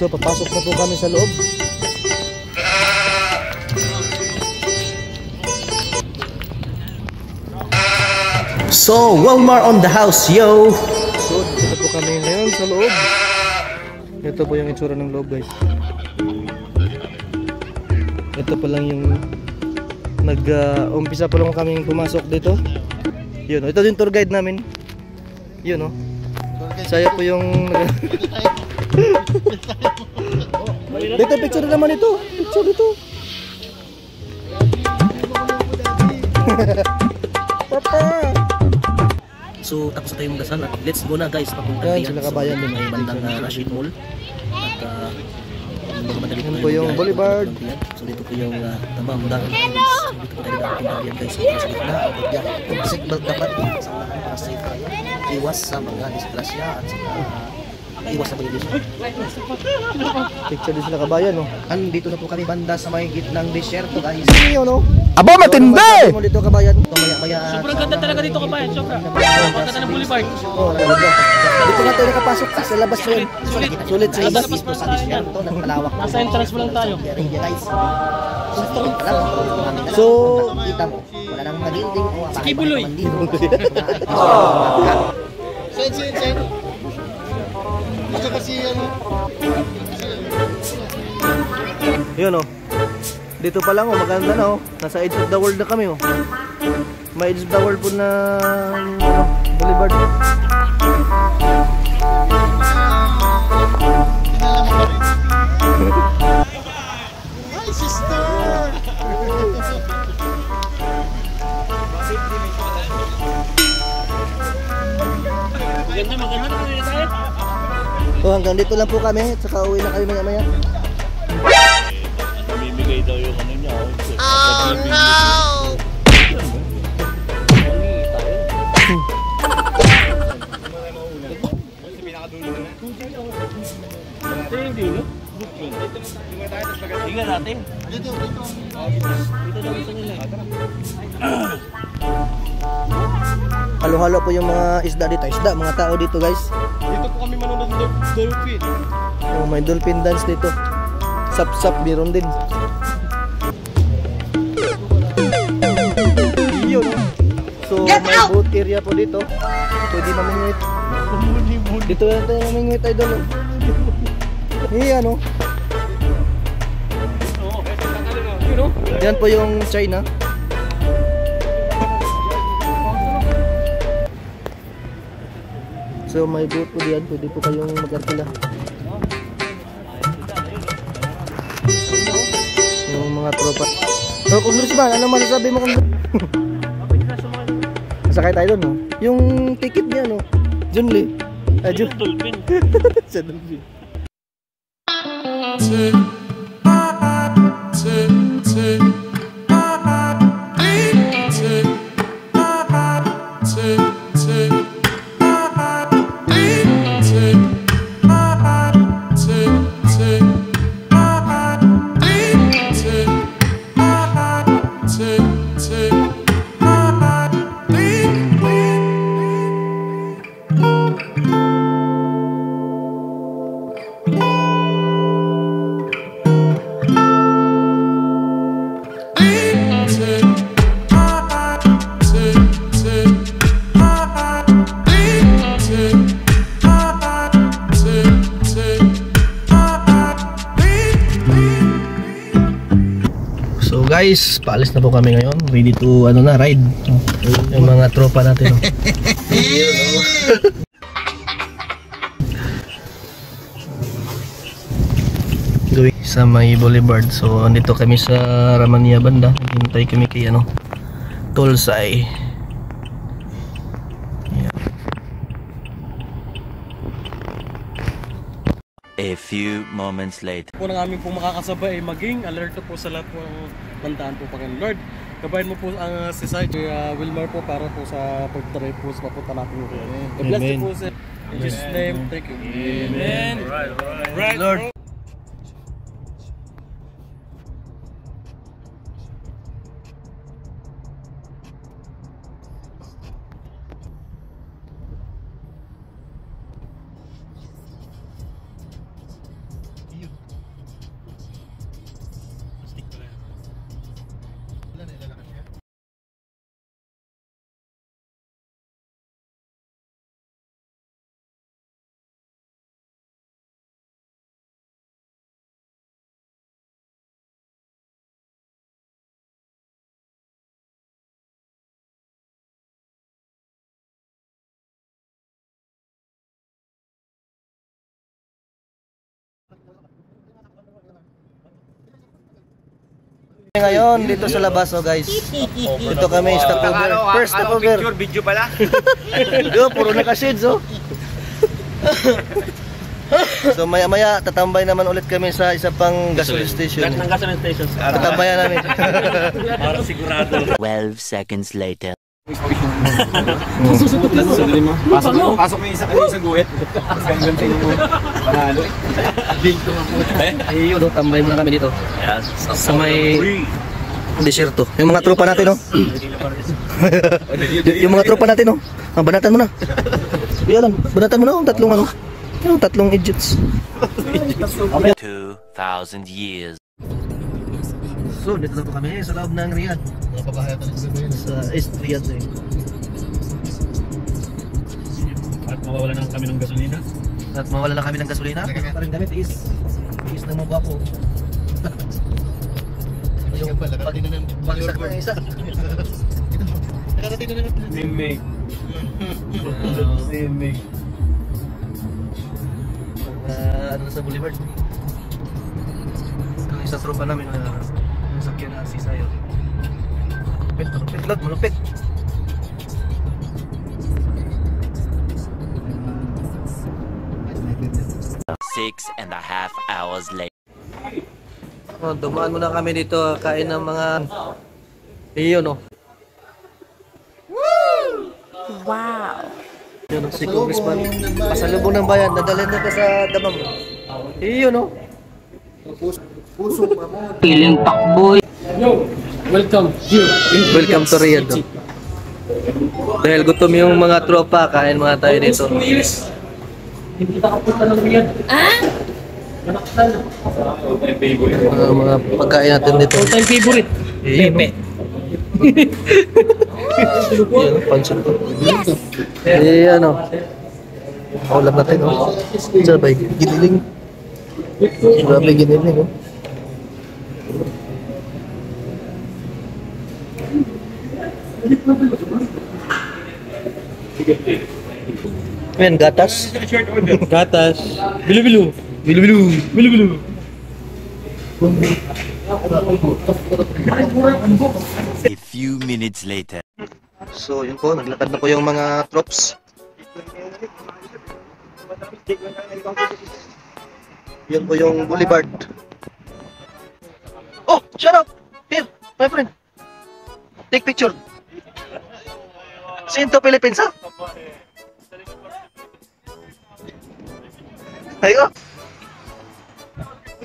So papasok na po kami sa loob. So Walmart on the house, yo! So dito po kami ngayon sa loob. Ito po yung itsura ng loob, guys. Ito pa lang yung umpisa pa lang kami pumasok dito. Yun, ito yung tour guide namin. Yun, oh. Saya po yung dito, picture naman ito. Picture dito. Papa. So tapos na tayong dasal at let's go na, guys, papunta yan, sila kabayan din ay bandang Rashid Mall. At yan po yung Boulevard. So dito po yung Tabang Daan. So dito po tayo napunta guys. So na seatbelt dapat sa safe tayo. Iwas sa mga disgrasya at iwas sa mga Picture din sila kabayan, no? Andito na po kami banda sa may gitnang desierto, guys. Iyo, no? Aba, matindi! Mo dito kabayan. Sobrang ganda talaga dito, kabayan. Sobrang ganda ng boulevard. Oh, ganda. Dito na tayo nakapasok sa labas pa yun. Sulit sa labas. Dito sa desierto, nagpalawak. Nasa entrance mo lang tayo. So, kita mo, wala nang magilding o si Kibuloy. Sen. Ito kasi ano. yun, oh. Dito pa lang, oh, maganda na, oh. Nasa edge of the world na kami, oh. May edge of the world po na boulevard. Hi, sister! Maganda na tayo. Oh, hanggang dito lang po kami. Saka uwi na kami maya-maya. Namimigay daw yung ano niya. Oh no! Tingnan natin. Dito. Dito daw gusto nila. Halo-halo po yung mga isda dito. Mga tao dito, guys. Dito po kami manonood ng dolphin. Oh, may dolphin dance dito. Sap-sap, biron din. Yun. So, may boat area po dito. Pwede mamingwit. Dito na tayo mamingwit, idol. Ano? Yan po yung China. So may boat po diyan, pwede po kayong mag-arkila. Yung mga tropa. So Congressman, ano masasabi mo kung sakay tayo doon, no? Yung ticket niya, no? Junli. Dolphin. Sa Dolphin. Guys, paalis na po kami ngayon. Ready to ride. Yung mga tropa natin. Going sa may boulevard. So andito kami sa Ramania banda. Hintay kami kay Tolsay. A few moments later. Po ng aming po makakasabay ay maging alerto po sa lahat po ng bandaan po Panginoon Lord. Gabayan mo po ang si Sai Wilmar po para po sa pag-drive po sa papunta natin po. God bless you po sa in Jesus' name. Thank you. Amen. Right, Lord. Ngayon dito sa labas, oh guys. Dito kami stopover. First stopover. Video pala. Yo, puro naka-shades, oh. So maya-maya tatambay naman ulit kami sa isa pang gasoline station. Lahat ng gasoline stations. Tatambayan namin. Para sigurado. 12 seconds later. Pasok mo yung isa kanina sa guhit. Tapos ganyan mo. Panalo. Ayun, tambay muna kami dito. Sa may desierto. Yung mga tropa natin, no? Yung mga tropa natin, no? Banatan mo na. Yan, banatan mo na yung tatlong ano. Yung tatlong Egypts. 2,000 years. So, dito na po kami sa loob ng Riyadh. Sa East Riyadh eh. At mawawala na kami ng gasolina. At mawala na kami ng gasolina. Parang gamit is na mga guwapo. Yung bagsak na isa. Mimig. Mimig. Ano sa Boulevard. Yung isa tropa namin na sakyan na si Sayo. Malupit, Lord, malupit. Six and a half hours later. Oh, dumaan muna kami dito kain ng mga iyon, no. Wow. Yun, si Congressman. Pasalubong ng bayan, dadalhin na ka sa damam. Iyon, no. Piling takboy. Welcome Welcome to Riyadh. No? Dahil gutom yung mga tropa, kain muna tayo dito. Hindi nakapunta ng Riyadh. Mga pagkain natin dito. All-time favorite. Pepe. Yan, pansin ko. Ano. Ulam natin, no? Sabay, giniling. Grabe giniling, no? Ayan, gatas. Gatas. Bilu-bilu. Bilu-bilu. A few minutes later. So, yun po, naglakad na po yung mga troops. Yun po yung boulevard. Oh, shut up! Here, my friend. Take picture. Seen to Philippines, ha? Ayo.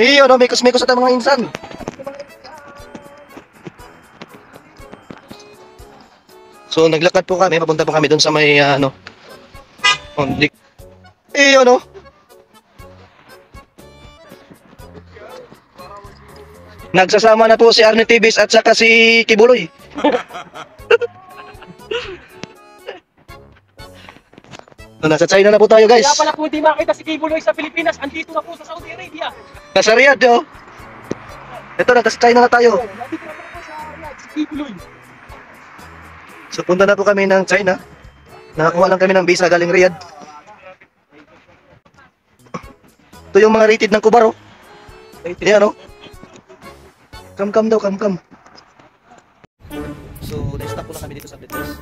Iyo, no, mikos-mikos at mga insan. So, naglakad po kami, papunta po kami doon sa may, ano, iyo, no? Nagsasama na po si Arnie Tibis at saka si Kibuloy. So, nasa China na po tayo, guys. Kaya pala po hindi makita si Kibuloy sa Pilipinas, andito na po sa Saudi Arabia. Nasa Riyadh, oh. Ito, nasa China na tayo. Andito na po sa Riyadh, si Kibuloy. So, punta na po kami ng China. Nakakuha lang kami ng visa galing Riyadh. Ito yung mga rated ng Kubar, oh. Yan, oh. Come daw, come. So, na-stop po na kami dito sa Betes.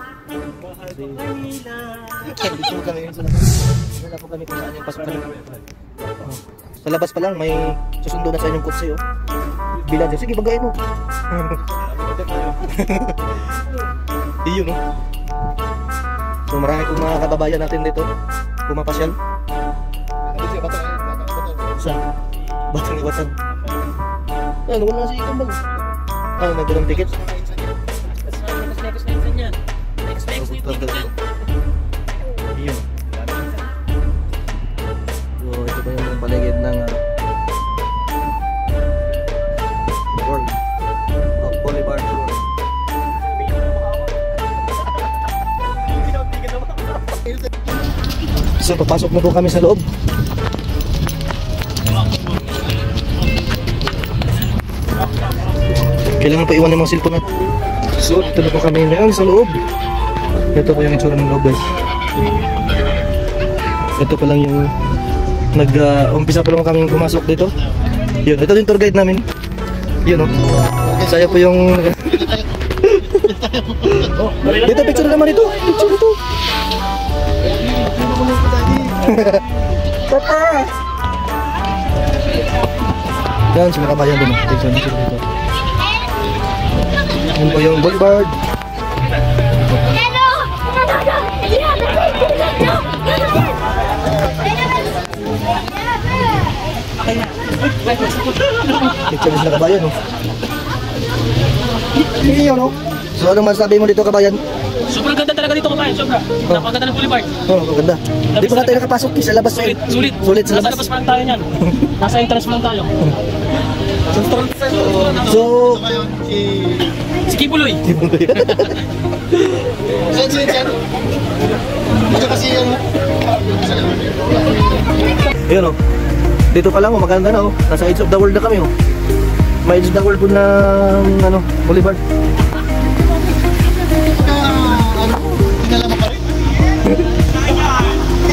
Dito po kami sa labas. Wala po kami kung saan yung pasok kami. Sa labas pa lang, may susundo na sa inyong kutsi, oh. Bilan dyan. Sige, bagayin mo. Iyon, no? So, marami kong mga kababayan natin dito. Pumapasyal. Saan? Batang iwatan. Ano, wala si Ikambal. Ano, nagdalang ticket? Iyon. So, ito pa yung paligid ng World of Boulevard Road. So, papasok na po kami sa loob. Kailangan pa iwan ng mga cellphone natin. So, ito na po kami ngayon sa loob. Ito po yung itsura ng loob, guys. Ito pa lang yung umpisa pa lang kami pumasok dito. Yun, ito yung tour guide namin. Yun, oh. Saya po yung... Dito, picture naman dito. Picture dito. Papa! Yan, sila kabayan din. Picture dito. Yan po yung boulevard. Picture sila kabayan, oh. Hindi yun, no? So, anong masasabi mo dito, kabayan? Sobrang ganda talaga dito, kabayan. Sobra. Napakaganda ng boulevard. Oh, maganda. Di pa natin nakapasok, sa labas. Sulit. Sulit sa Nasa labas. labas pa lang tayo niyan. Nasa entrance pa lang tayo. So, Si Kibuloy. Sen. Dito kasi ano. yun, oh. Dito pa lang, oh, maganda na, oh. Nasa edge of the world na kami, oh. May edge of the world po na, ano, boulevard. Ano? Tinala mo pa rin?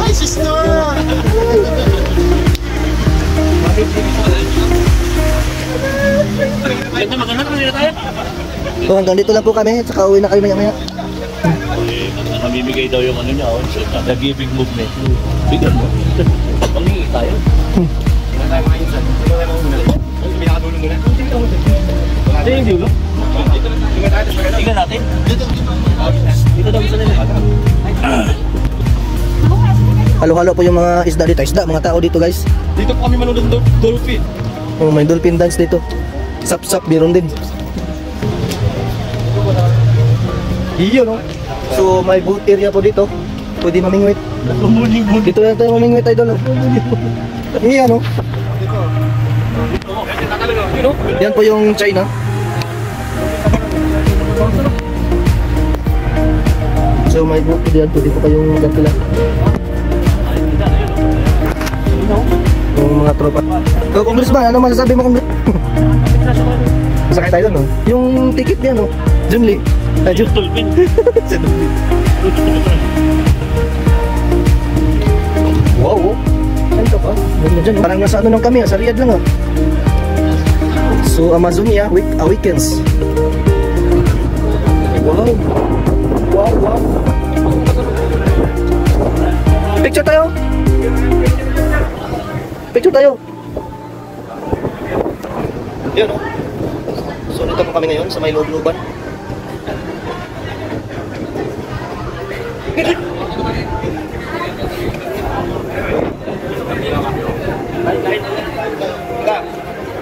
Hi, sister! Ganda, maganda na nila tayo. So, hanggang dito lang po kami, tsaka uwi na kayo maya-maya. Mamimigay daw yung ano niya, the giving movement. Bigyan mo. Pangingi tayo. Ito yung dulo. Tingnan natin. Dito daw gusto nila. Halo-halo po yung mga isda dito. Isda, mga tao dito, guys. Dito po kami manonood ng dolphin. Oh, may dolphin dance dito. Sap-sap, meron din. Iyo, no? So, may boat area po dito. Pwede mamingwit. Dito lang tayo mamingwit, idol. Iyo, no? Yan po yung China. So, may boat po diyan. Pwede po kayong magkakila. Yung mga tropa. So, Congressman, ano masasabi mo, Congressman? Masakay tayo, no? Yung ticket niya, no? Junli. Dolphin. Wow, saan ka pa? Dyan, parang nasa ano lang kami, sa Riyadh lang, ah. So, Amazonia, weekends. Wow. Wow. Picture tayo. Yan, oh. So, dito po kami ngayon sa may loob-looban.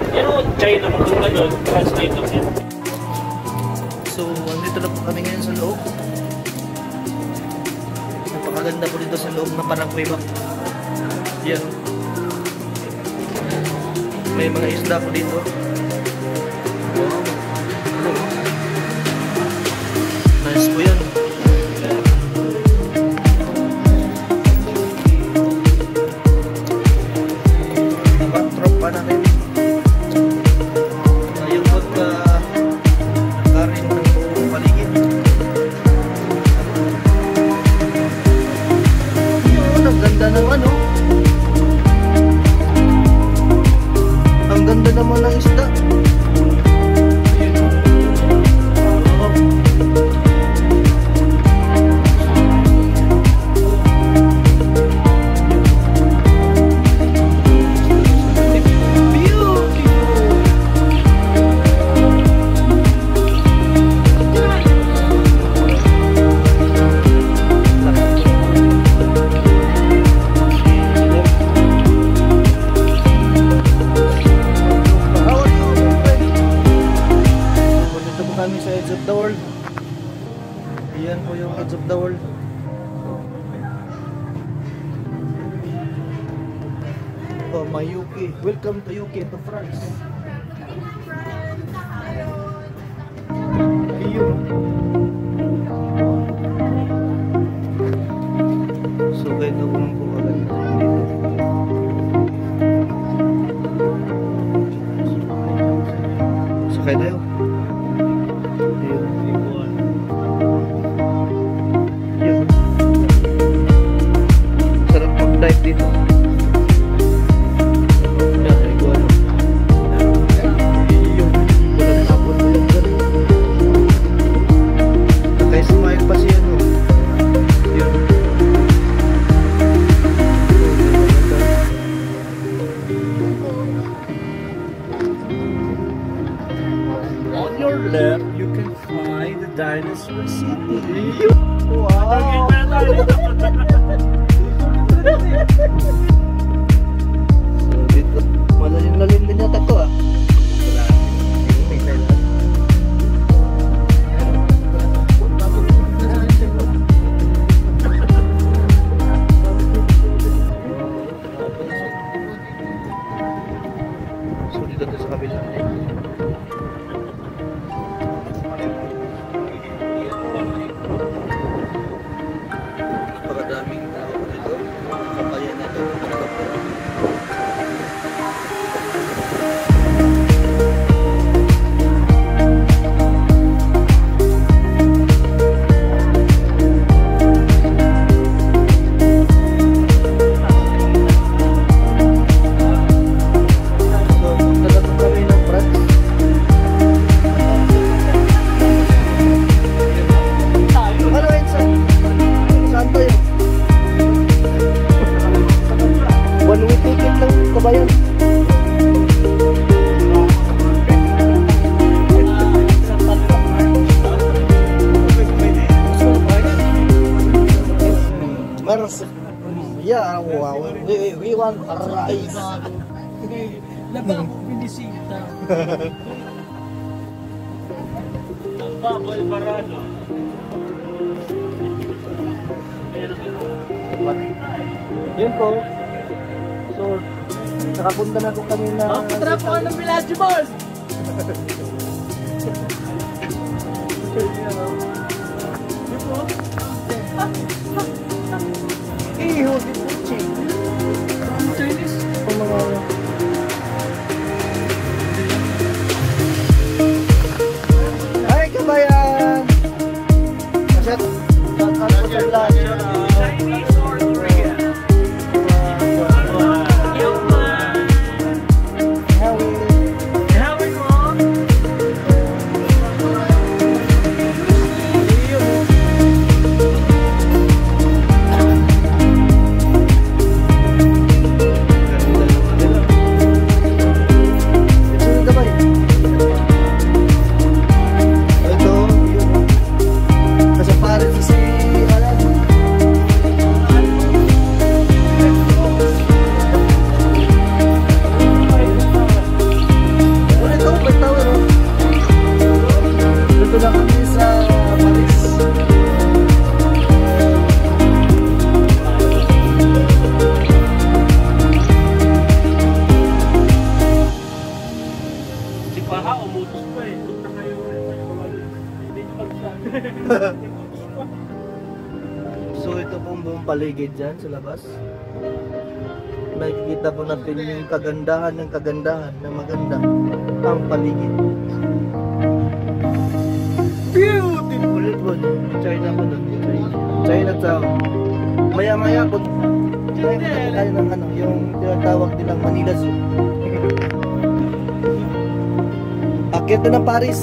Pero China, magpunta doon, translate lang yan. So, andito na po kami ngayon sa loob. Napakaganda po dito sa loob na parang kuweba. Yan. May mga isda po dito. Wow. Nice po yan. Backdrop pa natin. Yung pagka-karin ng buong paligid. Yun, ang ganda naman, oh. Ang ganda naman ng isda. Yan po yung edge of the world. Oh, my UK. Welcome to UK, to France. Ayun. So, ganito po ng bukalan dito. Sakay tayo. Sarap mag-dive dito. Yan, iguana. your left, you can find the dinosaur city. Wow! So dito, malalim-lalim din yata to ah. So dito to sa kabila. Napakadaming tao dito. Kabayan na ito. Yeah, wow. We want rice. Labang pinisita. Baboy Barano. Yun po. So, nakapunta na po kami na... Tara po ka ng Villaggio Mall! Iho, di po, chick. Chinese. Ang mga... Ay, kabayan! Masyat, ano po sa vlog? Chinese or Korean? Yo, man! How we go? Si Paha, umutos pa eh. Punta kayo. Hindi nyo magsabi. So ito pong buong paligid dyan sa labas. Nakikita po natin yung kagandahan ng maganda ang paligid. Beautiful po. China po doon. Chinatown. Maya-maya po tayo ng ano, yung tinatawag nilang Manila Zoo. Akyat na ng Paris.